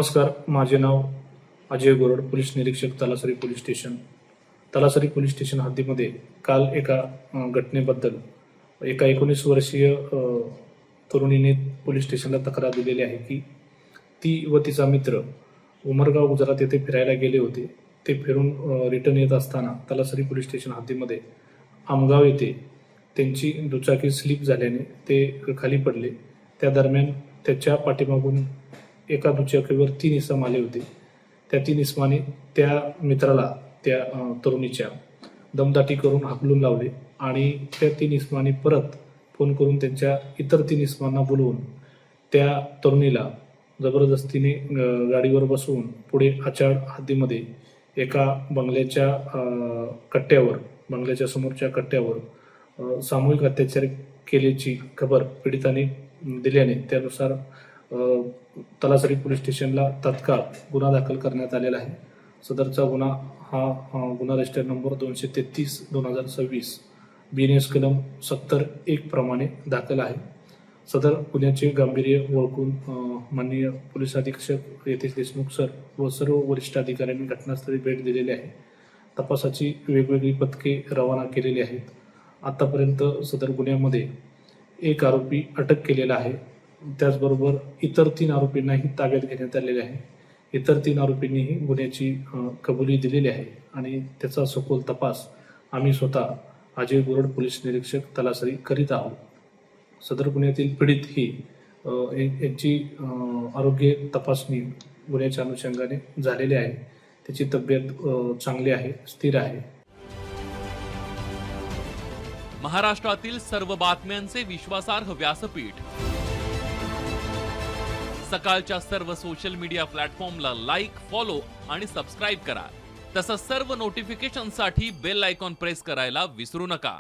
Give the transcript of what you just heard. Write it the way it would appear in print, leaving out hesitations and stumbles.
नमस्कार, माझे नाव अजय गोरड, पोलीस निरीक्षक Talasari police station. Talasari police station हद्दीमध्ये काल एका घटनेबद्दल एका 19 वर्षीय तरुणीने पोलीस स्टेशनला तक्रार दिलेली आहे की ती व तिचा मित्र उमरगाव गुजरात येथे फिरायला गेले होते. ते फिरून रिटर्न येत असताना तलासरी पोलीस स्टेशन हद्दीमध्ये आमगाव येथे त्यांची दुचाकी स्लिप झाल्याने ते खाली पडले. त्या दरम्यान त्याच्या पाठीमागून एका दुचाकीवर 3 इसम आले होते. त्या 3 इसमाने त्या मित्राला त्या तरुणीच्या दमदाटी करून हाकलून लावले आणि त्या 3 इसमाने परत फोन करून त्यांच्या इतर 3 इसमांना बोलवून त्या तरुणीला जबरदस्तीने गाडीवर बसवून पुढे आचाड हद्दीमध्ये एका बंगल्याच्या समोरच्या कट्ट्यावर सामूहिक अत्याचार केल्याची खबर पीडिताने दिल्याने त्यानुसार तलासरी पोलीस स्टेशनला तात्काळ गुन्हा दाखल करण्यात आलेला आहे. सदरचा गुन्हा हा गुन्हा रजिस्टर नंबर 233/2026 BNS कलम 70(1) प्रमाणे दाखल आहे. सदर गुन्ह्याचे गांभीर्य ओळखून माननीय पोलीस अधीक्षक यतीश देशमुख सर व सर्व वरिष्ठ अधिकाऱ्यांनी घटनास्थळी भेट दिलेली आहे. तपासाची वेगवेगळी पथके रवाना केलेली आहेत. आतापर्यंत सदर गुन्ह्यामध्ये 1 आरोपी अटक केलेला आहे. त्याचबरोबर इतर 3 आरोपींनाही ताब्यात घेण्यात आलेले आहे. इतर 3 आरोपींनीही गुन्ह्याची कबुली दिलेली आहे आणि त्याचा सखोल तपास आम्ही स्वतः अजय गोरड पोलीस निरीक्षक तलासरी करीत आहोत. सदर गुन्ह्यातील पीडित ही यांची आरोग्य तपासणी गुन्ह्याच्या अनुषंगाने झालेली आहे. त्याची तब्येत चांगली आहे, स्थिर आहे. महाराष्ट्रातील सर्व बातम्यांचे विश्वासार्ह व्यासपीठ. सकाळच्या सर्व सोशल मीडिया प्लॅटफॉर्मला लाईक, फॉलो आणि सबस्क्राईब करा. तसंच सर्व नोटिफिकेशनसाठी बेल आयकॉन प्रेस करायला विसरू नका.